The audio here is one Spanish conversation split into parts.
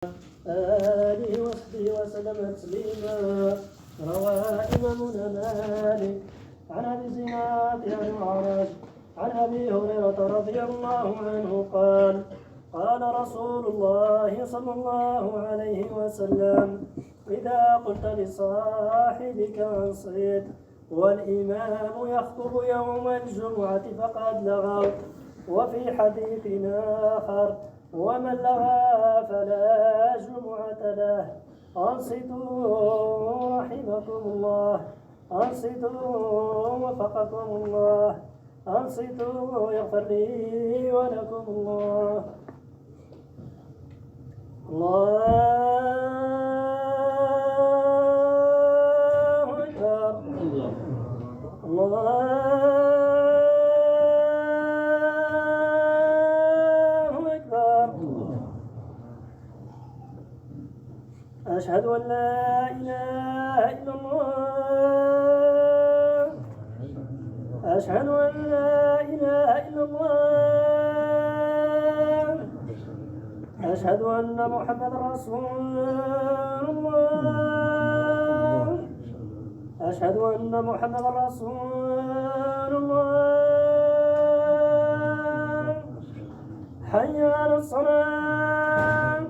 آله وصحبه وسلم تسليما. روى إمامنا مالك عن أبي زناد بن الأعرج عن أبي هريرة رضي الله عنه قال: قال رسول الله صلى الله عليه وسلم: إذا قلت لصاحبك أنصت والإمام يخطب يوم الجمعة فقد لغوت. وفي حديث آخر: ومن لغى فلا جمعة له. أنصتوا رحمكم الله، أنصتوا وفقكم الله، أنصتوا يغفر لي ولكم الله. الله أكبر. الله أكبر. أشهد أن لا إله إلا الله، أشهد أن لا إله إلا الله، أشهد أن محمد رسول الله، أشهد أن محمد رسول الله. حي على الصلاة،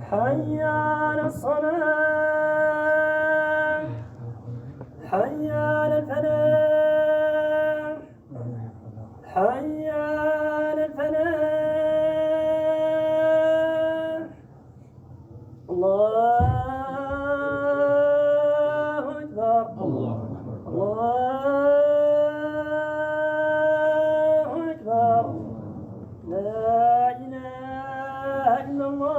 حي على الصلاة، حي على الفلاح، حي على الفلاح. الله أكبر. الله أكبر. لا إله إلا الله.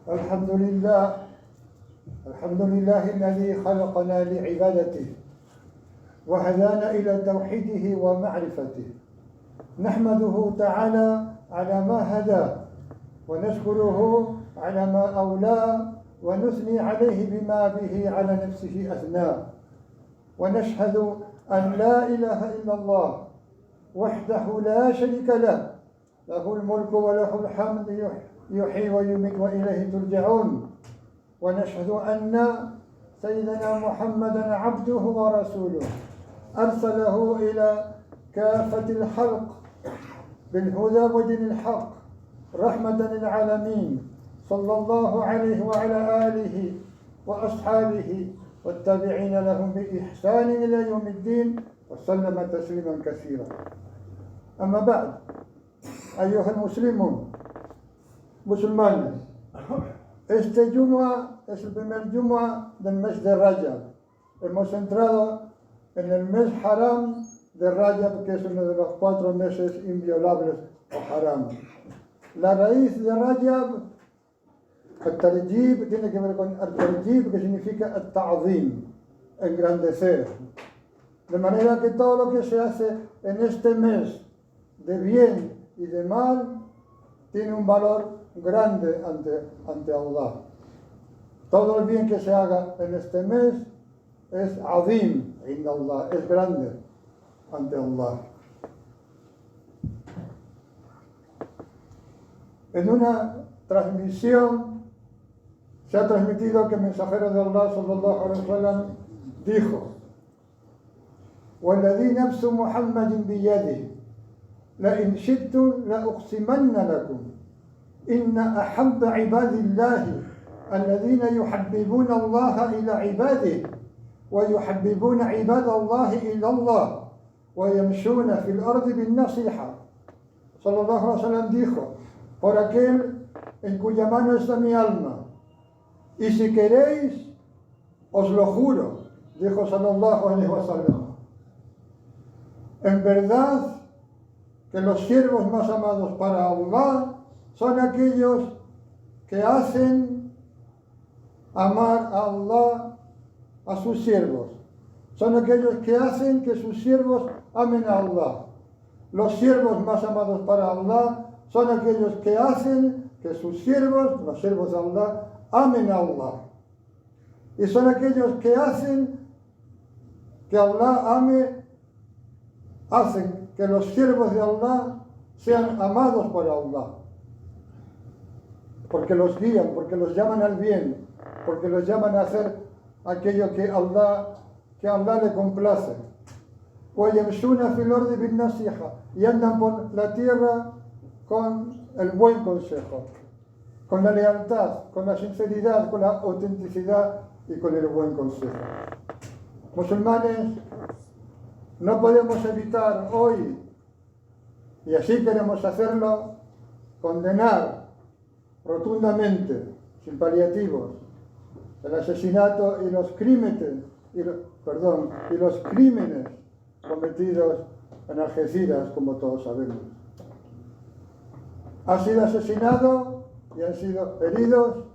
الحمد لله، الحمد لله الذي خلقنا لعبادته وهدانا إلى توحيده ومعرفته. نحمده تعالى على ما هداه، ونشكره على ما أولاه، ونثني عليه بما به على نفسه أثناه. ونشهد أن لا إله إلا الله وحده لا شريك له، له الملك وله الحمد، يحيي ويميت وإليه ترجعون. ونشهد أن سيدنا محمدا عبده ورسوله، أرسله إلى كافة الخلق بالهدى ودين الحق رحمة للعالمين، صلى الله عليه وعلى آله وأصحابه والتابعين لهم بإحسان إلى يوم الدين، وسلم تسليما كثيرا. أما بعد، أيها المسلمون musulmanes, este Jumu'ah es el primer Jumu'ah del mes de Rajab. Hemos entrado en el mes haram de Rajab, que es uno de los 4 meses inviolables o haram. La raíz de Rajab, al-tarjib, tiene que ver con al-tarjib, que significa al-ta'zim, engrandecer. De manera que todo lo que se hace en este mes de bien y de mal tiene un valor grande ante Allah. Todo el bien que se haga en este mes es azim inda Allah, es grande ante Allah. En una transmisión se ha transmitido que el mensajero de Allah sallallahu alaihi wasallam dijo: "Walladhi nafsu Muhammadin biyadihi la in shi'tum la uqsimanna lakum إن أحب عباد الله الذين يحببون الله إلى عباده ويحببون عباد الله إلى الله ويمشون في الأرض بالنصيحة". Sallallahu alaihi wasallam dijo: por aquel en cuya mano está mi alma, y si queréis, os lo juro, dijo Sallallahu alaihi wasallam, en verdad que los siervos más amados para Allah son aquellos que hacen amar a Allah a sus siervos. Son aquellos que hacen que sus siervos amen a Allah. Los siervos más amados para Allah son aquellos que hacen que sus siervos, los siervos de Allah, amen a Allah. Y son aquellos que hacen que Allah hacen que los siervos de Allah sean amados por Allah. Porque los guían, porque los llaman al bien, porque los llaman a hacer aquello que Allah le complace. Y andan por la tierra con el buen consejo, con la lealtad, con la sinceridad, con la autenticidad y con el buen consejo. Musulmanes, no podemos evitar hoy, y así queremos hacerlo, condenar rotundamente, sin paliativos, el asesinato y los crímenes, cometidos en Algeciras, como todos sabemos. Ha sido asesinado y han sido heridos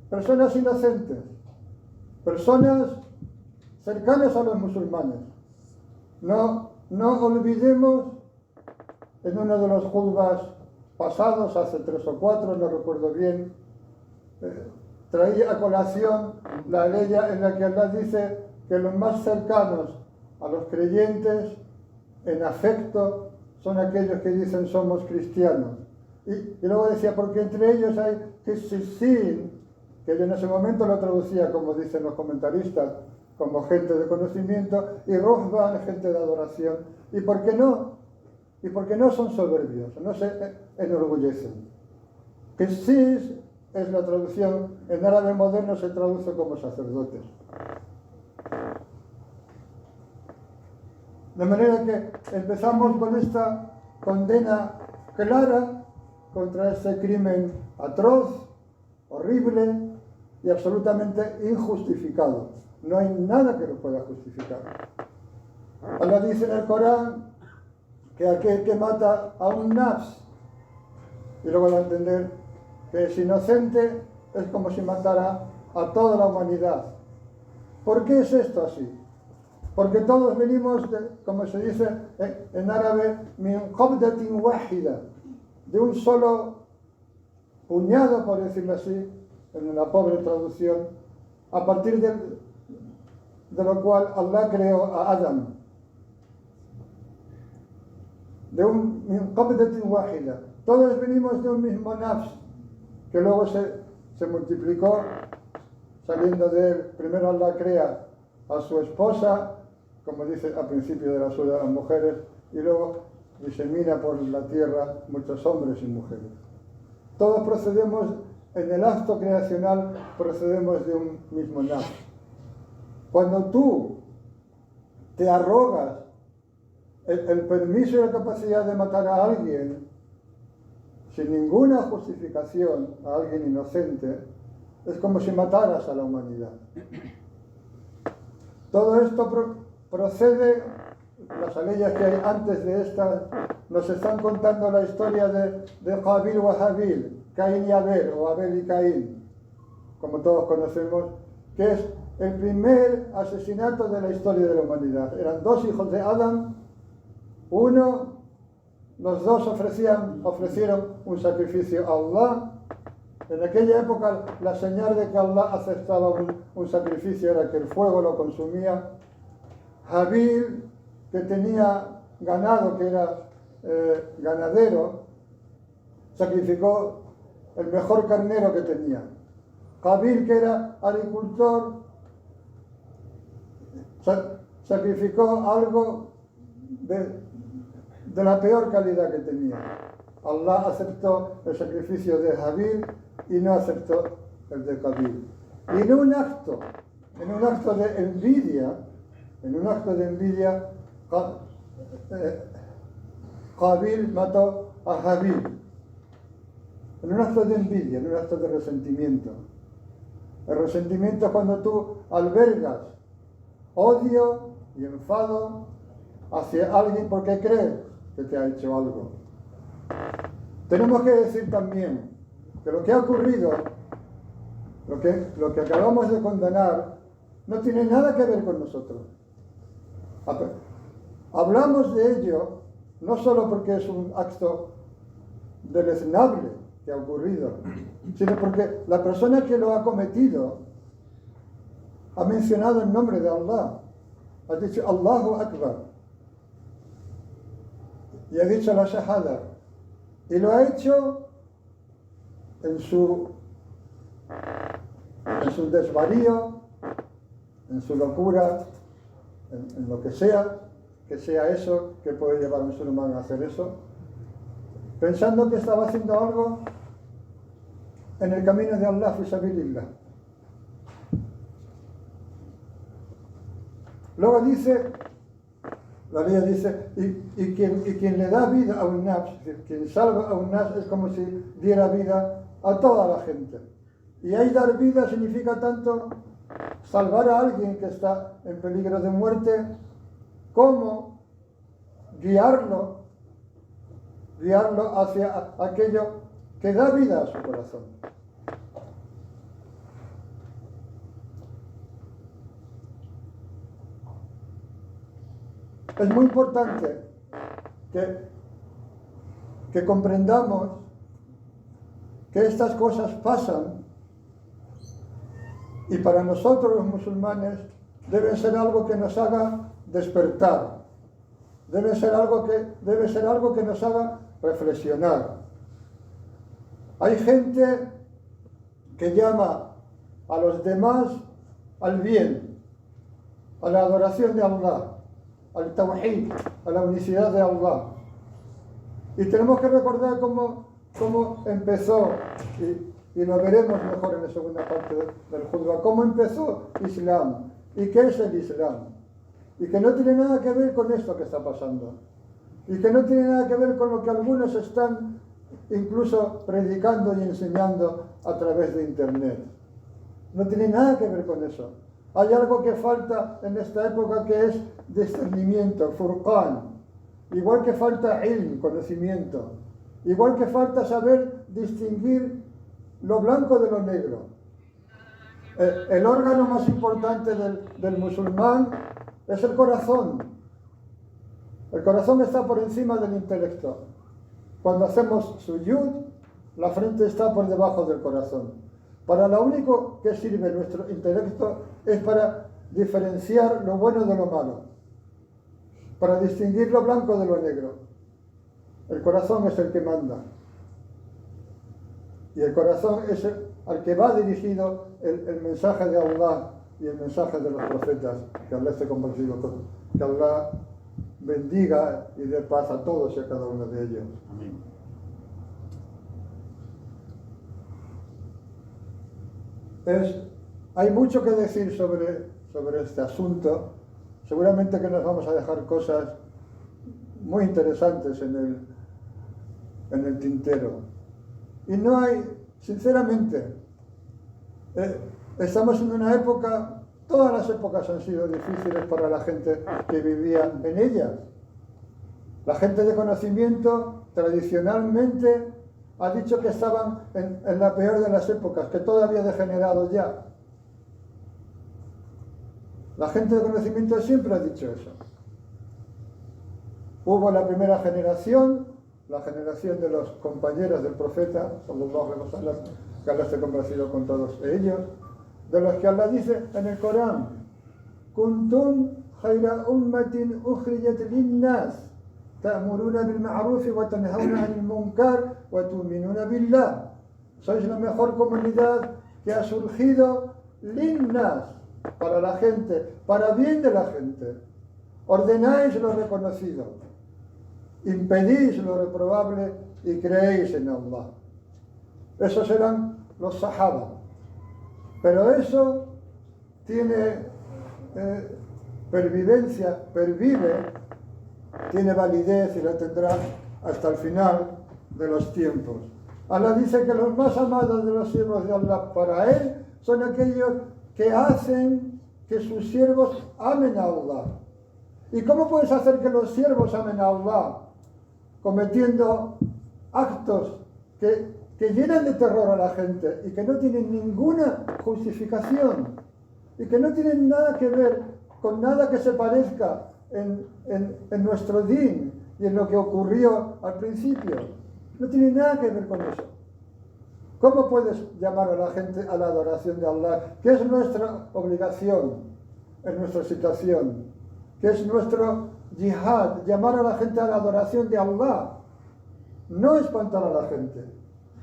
personas inocentes, personas cercanas a los musulmanes. No olvidemos, en uno de los juzgas pasados, hace 3 o 4, no recuerdo bien, traía a colación la ley en la que Allah dice que los más cercanos a los creyentes en afecto son aquellos que dicen somos cristianos. Y luego decía, porque entre ellos hay Qisisin, que yo en ese momento lo traducía, como dicen los comentaristas, como gente de conocimiento, y Ruhban, gente de adoración. ¿Y por qué no? Y porque no son soberbios, no se enorgullecen. Qisis es la traducción, en árabe moderno se traduce como sacerdotes. De manera que empezamos con esta condena clara contra este crimen atroz, horrible y absolutamente injustificado. No hay nada que lo pueda justificar. Allah dice en el Corán que aquel que mata a un nafs, y luego da a entender que es inocente, es como si matara a toda la humanidad. ¿Por qué es esto así? Porque todos venimos, como se dice en árabe, min qabdatin wahida, de un solo puñado, por decirlo así, en una pobre traducción, a partir de lo cual Allah creó a Adán. De un min qabdatin wahida. Todos venimos de un mismo nafs, que luego se multiplicó, saliendo de él. Primero Allah crea a su esposa, como dice al principio de la sura de las mujeres, y luego disemina por la tierra muchos hombres y mujeres. Todos procedemos, en el acto creacional, procedemos de un mismo nafs. Cuando tú te arrogas el permiso y la capacidad de matar a alguien sin ninguna justificación, a alguien inocente, es como si mataras a la humanidad. Todo esto procede, las aleyas que hay antes de esta nos están contando la historia de Qabil o Habil, Caín y Abel, o Abel y Caín, como todos conocemos, que es el primer asesinato de la historia de la humanidad. Eran 2 hijos de Adán, los dos ofrecieron un sacrificio a Allah. En aquella época la señal de que Allah aceptaba un sacrificio era que el fuego lo consumía. Habil, que tenía ganado, que era ganadero, sacrificó el mejor carnero que tenía. Qabil, que era agricultor, sacrificó algo de la peor calidad que tenía. Allah aceptó el sacrificio de Habil y no aceptó el de Qabil. Y en un acto de envidia, Qabil mató a Habil. En un acto de envidia, en un acto de resentimiento. El resentimiento es cuando tú albergas odio y enfado hacia alguien porque crees que te ha hecho algo. Tenemos que decir también que lo que ha ocurrido, lo que acabamos de condenar, no tiene nada que ver con nosotros. Hablamos de ello no solo porque es un acto deleznable que ha ocurrido, sino porque la persona que lo ha cometido ha mencionado el nombre de Allah, ha dicho Allahu Akbar, y ha dicho la shahada, y lo ha hecho en su desvarío, en su locura, en lo que sea eso que puede llevar a un ser humano a hacer eso, pensando que estaba haciendo algo en el camino de Allah fi sabilillah. Luego dice, la ley dice, y quien le da vida a un nafs, es decir, quien salva a un nafs es como si diera vida a toda la gente. Y ahí dar vida significa tanto salvar a alguien que está en peligro de muerte, como guiarlo hacia aquello que da vida a su corazón. Es muy importante que comprendamos que estas cosas pasan y para nosotros los musulmanes deben ser algo que nos haga despertar, debe ser algo que nos haga reflexionar. Hay gente que llama a los demás al bien, a la adoración de Allah, al tawhid, a la unicidad de Allah. Y tenemos que recordar cómo empezó, y lo veremos mejor en la segunda parte del Judwa, cómo empezó Islam y qué es el Islam. Y que no tiene nada que ver con esto que está pasando. Y que no tiene nada que ver con lo que algunos están incluso predicando y enseñando a través de Internet. No tiene nada que ver con eso. Hay algo que falta en esta época que es discernimiento, furqán. Igual que falta ilm, conocimiento. Igual que falta saber distinguir lo blanco de lo negro. El órgano más importante del musulmán es el corazón. El corazón está por encima del intelecto. Cuando hacemos suyud, la frente está por debajo del corazón. Para lo único que sirve nuestro intelecto es para diferenciar lo bueno de lo malo, para distinguir lo blanco de lo negro. El corazón es el que manda. Y el corazón es al que va dirigido el mensaje de Allah y el mensaje de los profetas, que Allah esté convencido con, que Allah bendiga y dé paz a todos y a cada uno de ellos. Amén. Hay mucho que decir sobre este asunto. Seguramente que nos vamos a dejar cosas muy interesantes en el tintero. Y no hay, sinceramente, estamos en una época, todas las épocas han sido difíciles para la gente que vivía en ellas. La gente de conocimiento tradicionalmente ha dicho que estaban en la peor de las épocas, que todo había degenerado ya. La gente de conocimiento siempre ha dicho eso. Hubo la primera generación, la generación de los compañeros del profeta, sallallahu alaihi wasallam, que Allah esté complacido con todos ellos, de los que Allah dice en el Corán: Kuntum khayra ummatin ukhrijat linnas ta'muruna bil ma'ruf wa tanhauna 'anil munkar wa tu'minuna billah. Sois la mejor comunidad que ha surgido linnas, para la gente, para bien de la gente. Ordenáis lo reconocido, impedís lo reprobable y creéis en Allah. Esos eran los sahaba. Pero eso tiene pervivencia, pervive, tiene validez y la tendrá hasta el final de los tiempos. Allah dice que los más amados de los siervos de Allah para Él son aquellos que hacen que sus siervos amen a Allah. ¿Y cómo puedes hacer que los siervos amen a Allah? Cometiendo actos que llenan de terror a la gente y que no tienen ninguna justificación y que no tienen nada que ver con nada que se parezca en nuestro din y en lo que ocurrió al principio. no tiene nada que ver con eso. ¿Cómo puedes llamar a la gente a la adoración de Allah? Que es nuestra obligación en nuestra situación, que es nuestro yihad, llamar a la gente a la adoración de Allah, no espantar a la gente.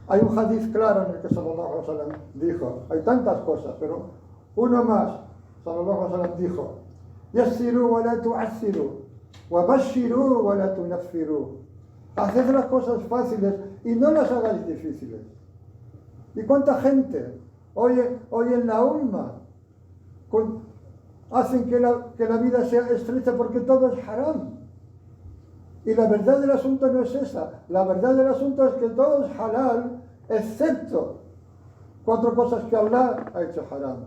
Hay un hadith claro en el que sallallahu alaihi wasallam dijo, hay tantas cosas, pero uno más, sallallahu alaihi wasallam dijo, yassiru wa la tu'assiru, wa bashiru wa la tunaffiru. Haced las cosas fáciles y no las hagáis difíciles. ¿Y cuánta gente hoy en la umma hacen que la vida sea estrecha porque todo es haram? Y la verdad del asunto no es esa. La verdad del asunto es que todo es halal, excepto 4 cosas que Allah ha hecho haram.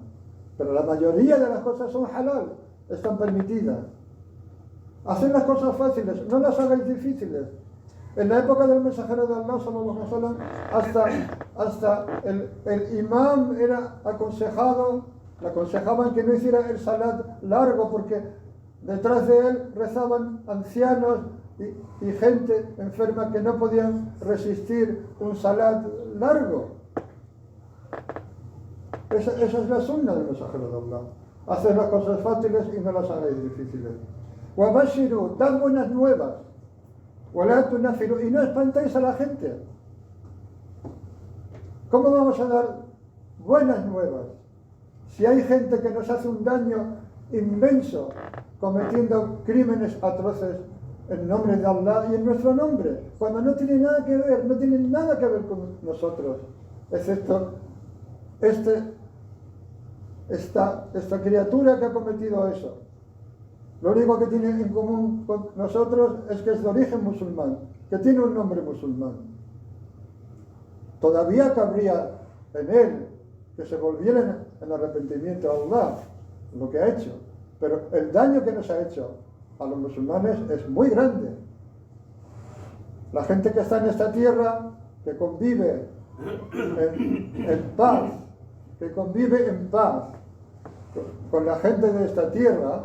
Pero la mayoría de las cosas son halal, están permitidas. Haced las cosas fáciles, no las hagáis difíciles. En la época del mensajero de Allah, sallallahu alaihi wasallam, hasta el imam era aconsejado, le aconsejaban que no hiciera el salat largo porque detrás de él rezaban ancianos y gente enferma que no podían resistir un salat largo. Esa es la sunna del mensajero de Allah. Hacer las cosas fáciles y no las hagáis difíciles. Wa bashiru, dad buenas nuevas. Wala tunafiru, y no espantáis a la gente. ¿Cómo vamos a dar buenas nuevas si hay gente que nos hace un daño inmenso cometiendo crímenes atroces en nombre de Allah y en nuestro nombre, cuando no tiene nada que ver, no tienen nada que ver con nosotros, excepto esta criatura que ha cometido eso? Lo único que tiene en común con nosotros es que es de origen musulmán, que tiene un nombre musulmán. Todavía cabría en él que se volviera en arrepentimiento a Allah, lo que ha hecho. Pero el daño que nos ha hecho a los musulmanes es muy grande. La gente que está en esta tierra, que convive en paz, que convive en paz con la gente de esta tierra,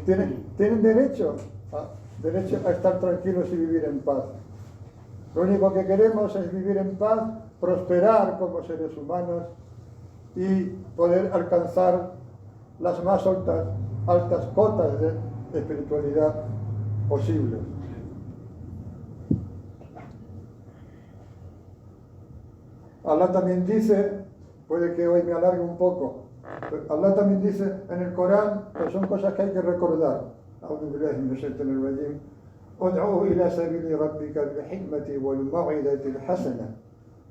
tienen derecho a estar tranquilos y vivir en paz. Lo único que queremos es vivir en paz, prosperar como seres humanos y poder alcanzar las más altas cotas de espiritualidad posibles. Allah también dice, puede que hoy me alargue un poco, Allah también dice en el Corán que son cosas que hay que recordar. A'udhu billahi minash shaitanir rajim. Ud'u ila sabili rabbika bil hikmati wal maw'izati al hasana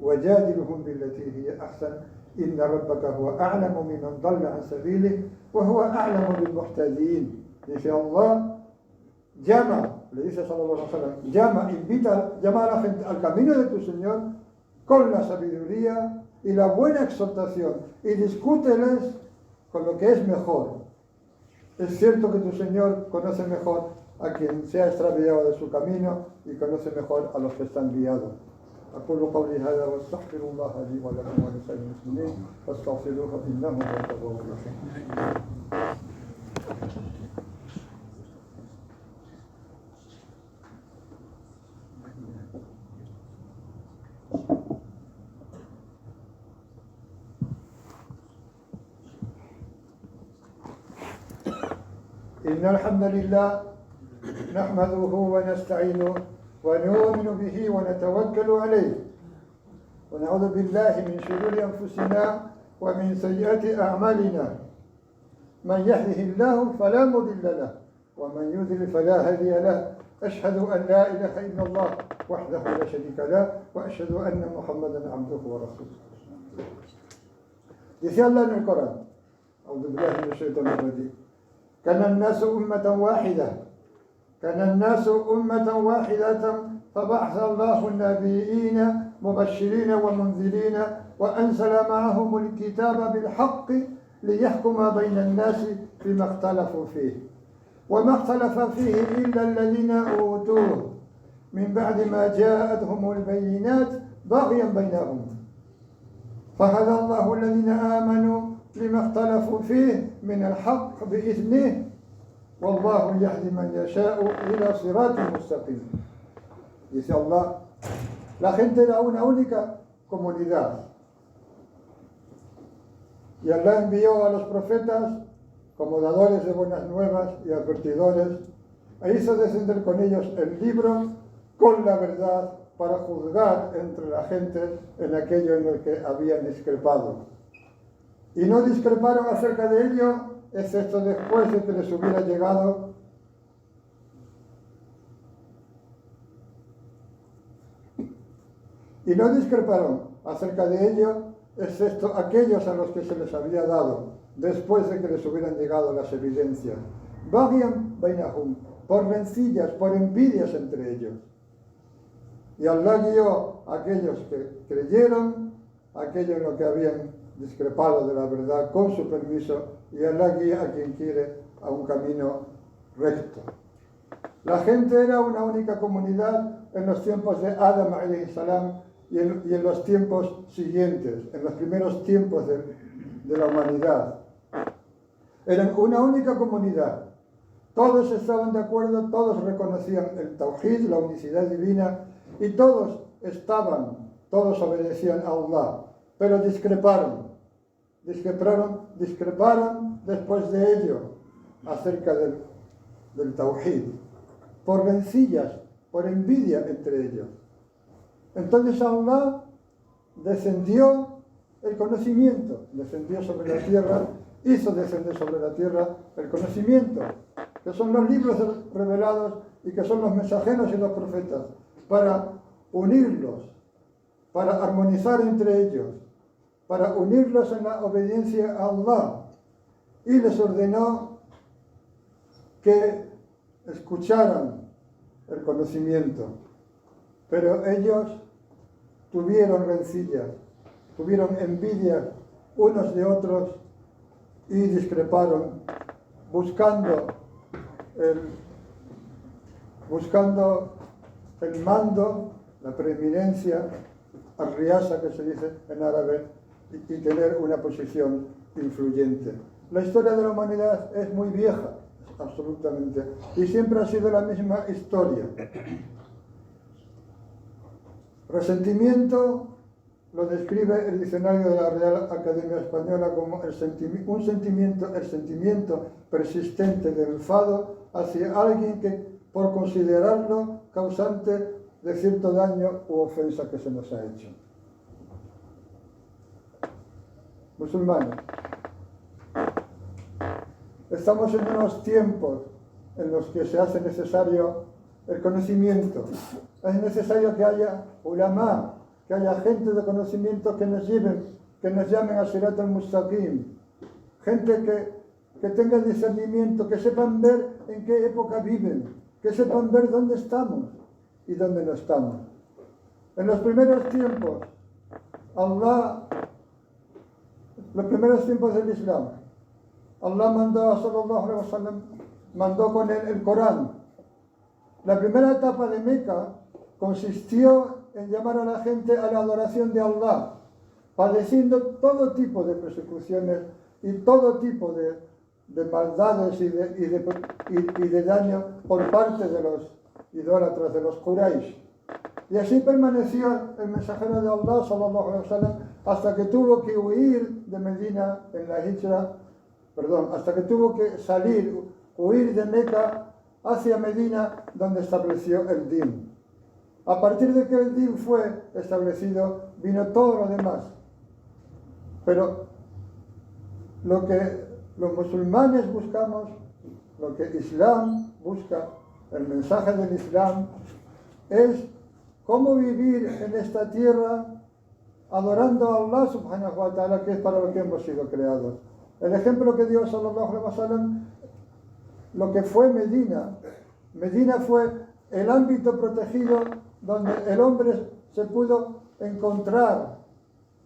wajadilhum billati hiya ahsan inna rabbaka huwa a'lamu biman dhalla an sabilihi wa huwa a'lamu bil muhtadin. Dice Allah, le dice sallallahu alaihi wasallam, llama a la gente al camino de tu Señor con la sabiduría y la buena exhortación, y discúteles con lo que es mejor. Es cierto que tu Señor conoce mejor a quien se ha extraviado de su camino y conoce mejor a los que están guiados. أقول قولي هذا واستغفر الله لي ولكم ولسائر المسلمين فاستغفروه إنه هو الغفور الرحيم. إن الحمد لله نحمده ونستعينه ونؤمن به ونتوكل عليه ونعوذ بالله من شرور أنفسنا ومن سيئات أعمالنا من يهده الله فلا مضل له ومن يضلل فلا هادي له أشهد أن لا إله إلا الله وحده لا شريك له وأشهد أن محمدا عبده ورسوله. Dice Allah en el Corán, أعوذ بالله من الشيطان الرجيم, كان الناس أمة واحدة فبعث الله النبيين مبشرين ومنذرين وأنزل معهم الكتاب بالحق ليحكم بين الناس فيما اختلفوا فيه وما اختلف فيه إلا الذين أوتوه من بعد ما جاءتهم البينات بغيا بينهم فهدى الله الذين آمنوا لما اختلفوا فيه من الحق بإذنه والله يهدي من يشاء إلى صراط مستقيم. Dice Allah, la gente era una única comunidad. Y Allah envió a los profetas como dadores de buenas nuevas y advertidores, e hizo descender con ellos el libro con la verdad para juzgar entre la gente en aquello en lo que habían discrepado. Y no discreparon acerca de ello, excepto después de que les hubiera llegado excepto aquellos a los que se les había dado, después de que les hubieran llegado las evidencias. Bagyan bainahum, por rencillas, por envidias entre ellos. Y Allah guió a aquellos que creyeron, aquellos en lo que habían discrepado de la verdad con su permiso, y Allah guía a quien quiere a un camino recto. La gente era una única comunidad en los tiempos de Adam alayhi salam y en los tiempos siguientes, en los primeros tiempos de la humanidad. Eran una única comunidad. Todos estaban de acuerdo, todos reconocían el Tawhid, la unicidad divina, y todos obedecían a Allah, pero discreparon después de ello acerca del Tawhid, por rencillas, por envidia entre ellos. Entonces Allah descendió el conocimiento, descendió sobre la tierra, hizo descender sobre la tierra el conocimiento, que son los libros revelados y que son los mensajeros y los profetas, para unirlos, para armonizar entre ellos, para unirlos en la obediencia a Allah, y les ordenó que escucharan el conocimiento. Pero ellos tuvieron rencillas, tuvieron envidia unos de otros y discreparon, buscando el mando, la preeminencia, al-riasa que se dice en árabe, y tener una posición influyente. La historia de la humanidad es muy vieja, absolutamente, y siempre ha sido la misma historia. Resentimiento lo describe el diccionario de la Real Academia Española como el sentimiento persistente de enfado hacia alguien que, por considerarlo causante de cierto daño u ofensa que se nos ha hecho. Musulmanes, estamos en unos tiempos en los que se hace necesario el conocimiento. Es necesario que haya ulama, que haya gente de conocimiento que nos llamen a Sirat al-Mustaqim, gente que tenga discernimiento, que sepan ver en qué época viven, que sepan ver dónde estamos y dónde no estamos. En los primeros tiempos, los primeros tiempos del Islam, Allah mandó a sallallahu alaihi wasallam, mandó con él el Corán. La primera etapa de Meca consistió en llamar a la gente a la adoración de Allah, padeciendo todo tipo de persecuciones y todo tipo de maldades y de daño por parte de los idólatras, de los Quraysh. Y así permaneció el mensajero de Allah, sallallahu alaihi wasallam, hasta que tuvo que huir de Medina en la Hijra, hasta que tuvo que huir de Meca hacia Medina, donde estableció el Din. A partir de que el Din fue establecido, vino todo lo demás. Pero lo que los musulmanes buscamos, lo que Islam busca, el mensaje del Islam, es cómo vivir en esta tierra adorando a Allah subhanahu wa ta'ala, que es para lo que hemos sido creados. El ejemplo que dio sallallahu alaihi wasallam, lo que fue Medina. Medina fue el ámbito protegido donde el hombre se pudo encontrar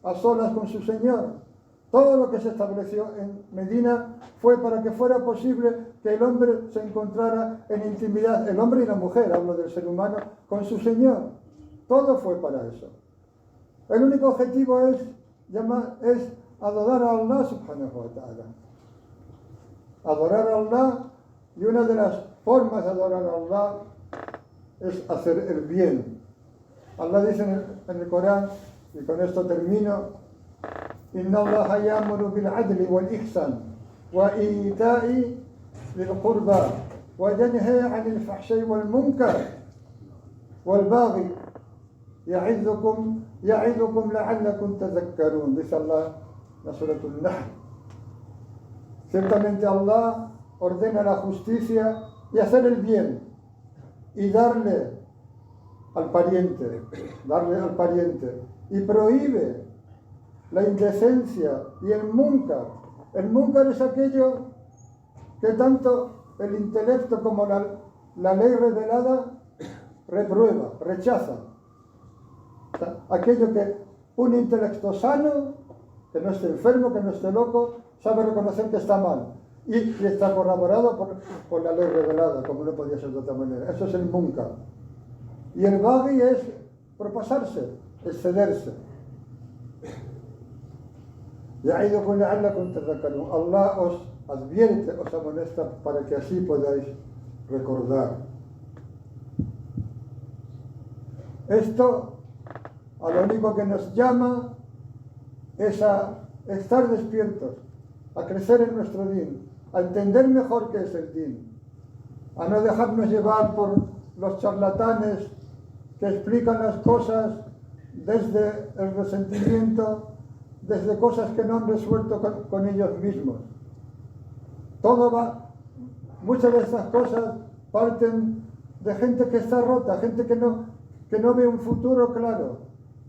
a solas con su Señor. Todo lo que se estableció en Medina fue para que fuera posible que el hombre se encontrara en intimidad, el hombre y la mujer, hablo del ser humano, con su Señor. Todo fue para eso. El único objetivo es adorar a Allah subhanahu wa ta'ala. Adorar a Allah, y una de las formas de adorar a Allah es hacer el bien. Allah dice en el Corán, y con esto termino: Inna Allaha ya'muru bil adli wal ihsan wa ita'i lil qurba wa yanha 'anil fahsha'i wal munkar wal baghi ya'idukum la'allakum tadhakkarun. Dice Allah en la Surah An-Nahl. Ciertamente Allah ordena la justicia y hacer el bien y darle al pariente, y prohíbe la indecencia y el munkar. El munkar es aquello que tanto el intelecto como la ley revelada reprueba, rechaza. O sea, aquello que un intelecto sano, que no esté enfermo, que no esté loco, sabe reconocer que está mal y está corroborado por la ley revelada, como no podía ser de otra manera. Eso es el munkar. Y el baghi es propasarse, excederse. Ya'idukum la'allakum tadhakkarun. Allah os advierte, os amonesta para que así podáis recordar. Esto a lo único que nos llama es a estar despiertos, a crecer en nuestro din, a entender mejor qué es el din, a no dejarnos llevar por los charlatanes que explican las cosas desde el resentimiento, desde cosas que no han resuelto con ellos mismos. Muchas de estas cosas parten de gente que está rota, gente que no ve un futuro claro,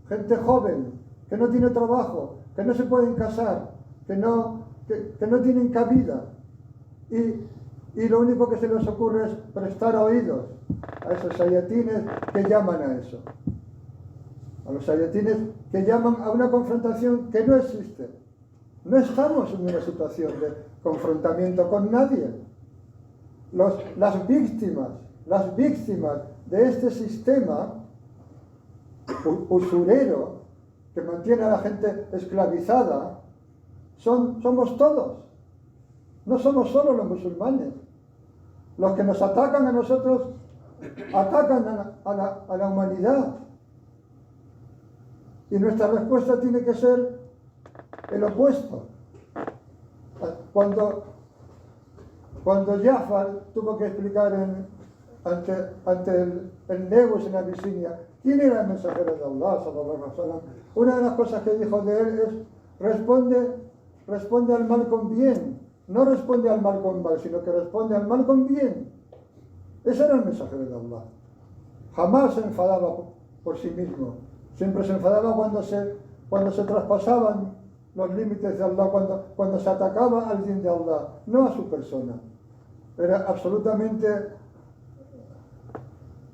gente joven, que no tiene trabajo, que no se pueden casar, que no tienen cabida. Y lo único que se les ocurre es prestar oídos a esos sayatines que llaman a eso. A los sayatines que llaman a una confrontación que no existe. No estamos en una situación de confrontamiento con nadie. Las víctimas de este sistema usurero que mantiene a la gente esclavizada somos todos. No somos solo los musulmanes. Los que nos atacan a nosotros atacan a la humanidad. Y nuestra respuesta tiene que ser el opuesto. Cuando Jafar tuvo que explicar ante el Negus en Abisinia quién era el mensajero de Allah, sallallahu alaihi wasallam, una de las cosas que dijo de él es: responde al mal con bien. No responde al mal con mal, sino que responde al mal con bien. Ese era el mensajero de Allah. Jamás se enfadaba por sí mismo. Siempre se enfadaba cuando se traspasaban los límites de Allah, cuando se atacaba a alguien de Allah, no a su persona. Era absolutamente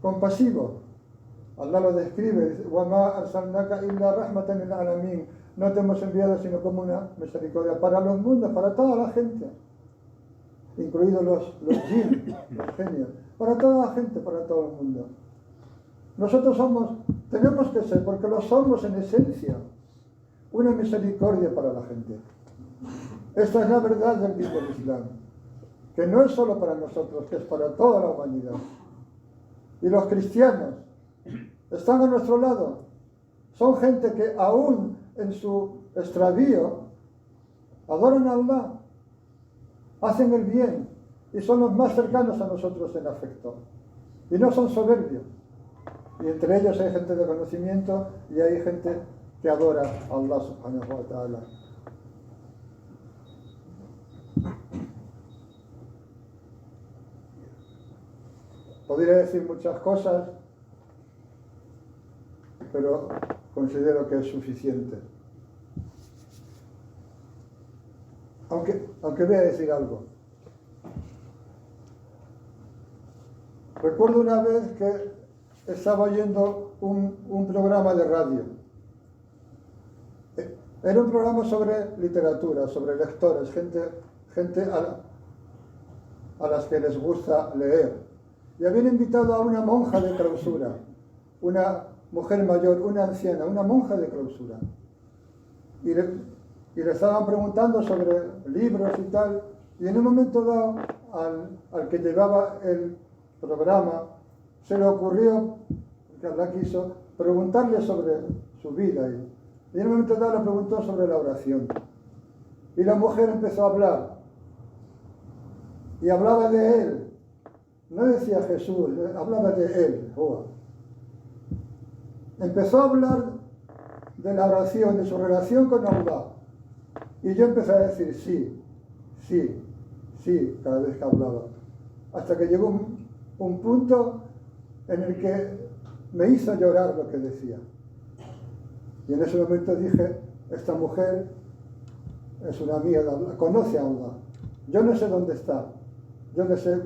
compasivo. Allah lo describe: وَمَا أَرْسَلْنَاكَ إِلَّا رَحْمَةً لِلْعَالَمِينَ. No te hemos enviado sino como una misericordia para los mundos, para toda la gente, incluidos los jinn, los genios, para toda la gente, para todo el mundo. Nosotros tenemos que ser, porque lo somos en esencia, una misericordia para la gente. Esta es la verdad del din del Islam, que no es solo para nosotros, que es para toda la humanidad. Y los cristianos están a nuestro lado. Son gente que aún en su extravío adoran a Allah, hacen el bien y son los más cercanos a nosotros en afecto. Y no son soberbios. Y entre ellos hay gente de conocimiento y hay gente que adora a Allah subhanahu wa ta'ala. Podría decir muchas cosas, pero considero que es suficiente. Aunque voy a decir algo. Recuerdo una vez que estaba oyendo un programa de radio. Era un programa sobre literatura, sobre lectores, gente a las que les gusta leer. Y habían invitado a una monja de clausura, una mujer mayor, una anciana, una monja de clausura. Y le estaban preguntando sobre libros y tal. Y en un momento dado, al que llevaba el programa, se le ocurrió, que Allah quiso, preguntarle sobre su vida. Y en un momento dado le preguntó sobre la oración. Y la mujer empezó a hablar. Y hablaba de él. No decía Jesús, hablaba de él. Empezó a hablar de la oración, de su relación con Allah. Y yo empecé a decir sí, sí, sí, cada vez que hablaba. Hasta que llegó un punto en el que me hizo llorar lo que decía. Y en ese momento dije, esta mujer es una amiga de Allah, conoce a Allah. Yo no sé dónde está, yo no sé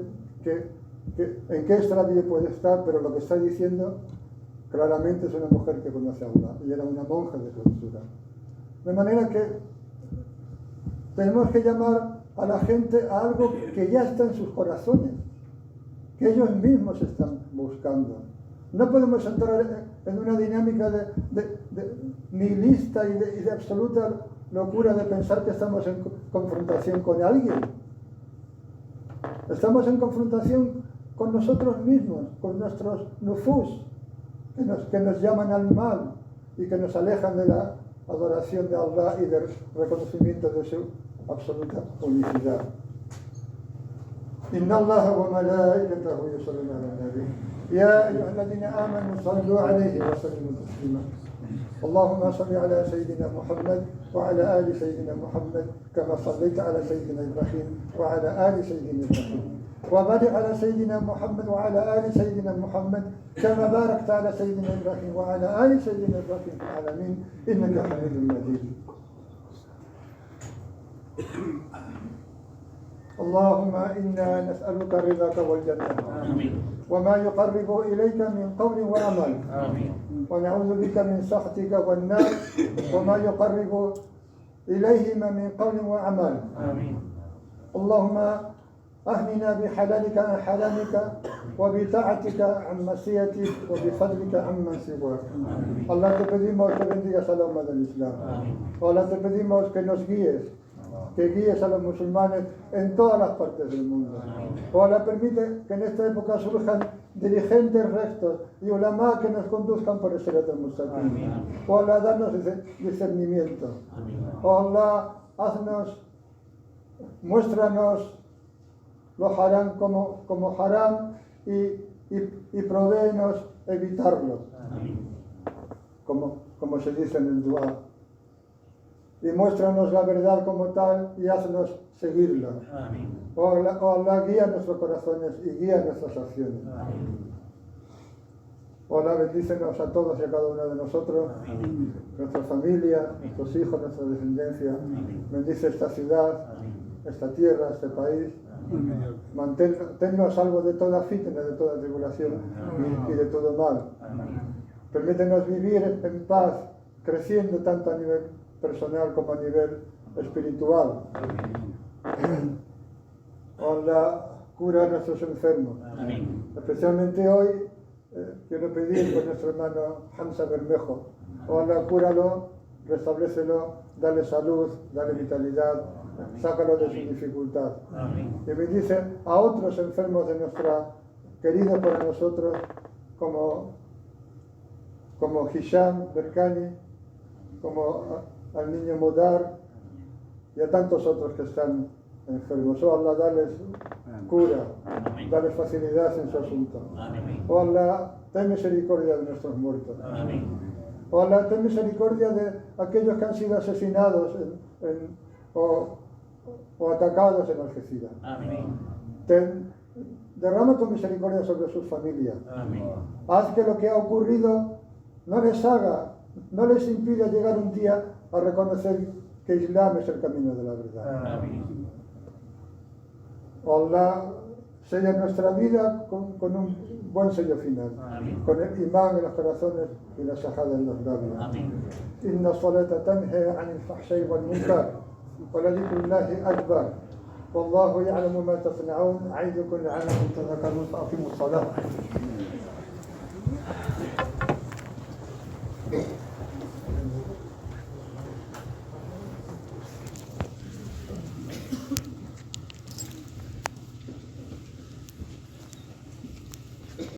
en qué estadio puede estar, pero lo que está diciendo claramente es una mujer que conoce a Allah. Y era una monja de clausura. De manera que tenemos que llamar a la gente a algo que ya está en sus corazones, que ellos mismos están buscando. No podemos entrar en una dinámica de nihilista y de absoluta locura de pensar que estamos en confrontación con alguien. Estamos en confrontación con nosotros mismos, con nuestros nufus, que nos llaman al mal y que nos alejan de la adoración de Allah y del reconocimiento de su absoluta unicidad. Inna Allah wa malaikatahu yusalluna ala nabi. Ya ayyuhalladhina amanu sallu alayhi wa sallimu taslima. اللهم صل على سيدنا محمد وعلى آل سيدنا محمد كما صليت على سيدنا إبراهيم وعلى آل سيدنا إبراهيم وبارك على سيدنا محمد وعلى آل سيدنا محمد كما باركت على سيدنا إبراهيم وعلى آل سيدنا إبراهيم في العالمين إنك حميد مجيد. اللهم إنا نسألك رضاك والجنة وما يقرب إليك من قول وعمل ونعوذ بك من سخطك والنار وما يقرب إليهما من قول وعمل. اللهم أهننا بحلالك عن حرامك وبطاعتك عن معصيتك وبفضلك عمن سواك. Allah, te pedimos que bendigas a la umma del Islam. Allah, te pedimos que nos guíes, que guíes a los musulmanes en todas las partes del mundo. Allah, permite que en esta época surjan dirigentes rectos y ulama que nos conduzcan por el Sirat al-Mustaqim. Allah, danos discernimiento. Allah, muéstranos lo haram como haram y provéenos evitarlo, como se dice en el dua. Y muéstranos la verdad como tal y haznos seguirla. Oh Allah, guía nuestros corazones y guía nuestras acciones. Hola, bendícenos a todos y a cada uno de nosotros, nuestra familia, nuestros hijos, nuestra descendencia. Bendice esta ciudad, esta tierra, este país. Manténnos salvo de toda fitna, de toda tribulación y de todo mal. Permítenos vivir en paz, creciendo tanto a nivel personal como a nivel espiritual. Hola, cura a nuestros enfermos. Especialmente hoy quiero pedir por nuestro hermano Hamza Bermejo. Hola, cúralo, restablécelo, dale salud, dale vitalidad, sácalo de su dificultad. Y bendice a otros enfermos de nuestra querida para nosotros, como Hisham Berkani, como al niño Modar y a tantos otros que están enfermos. Oh Allah, dales cura, dales facilidad en su asunto. Oh Allah, ten misericordia de nuestros muertos. Oh Allah, ten misericordia de aquellos que han sido asesinados o atacados en Algeciras. Derrama tu misericordia sobre sus familias. Haz que lo que ha ocurrido no les impida llegar un día a reconocer que Islam es el camino de la verdad. Allah, sella nuestra vida con un buen sello final, con el imán en los corazones y la shahada en los labios. Inna salata tanha anil fahshay wal munkar wa la dhikrullahi akbar wallahu ya'lamu ma tasna'un. A'idukum la'allakum tadhakkarun. Aqimus salat.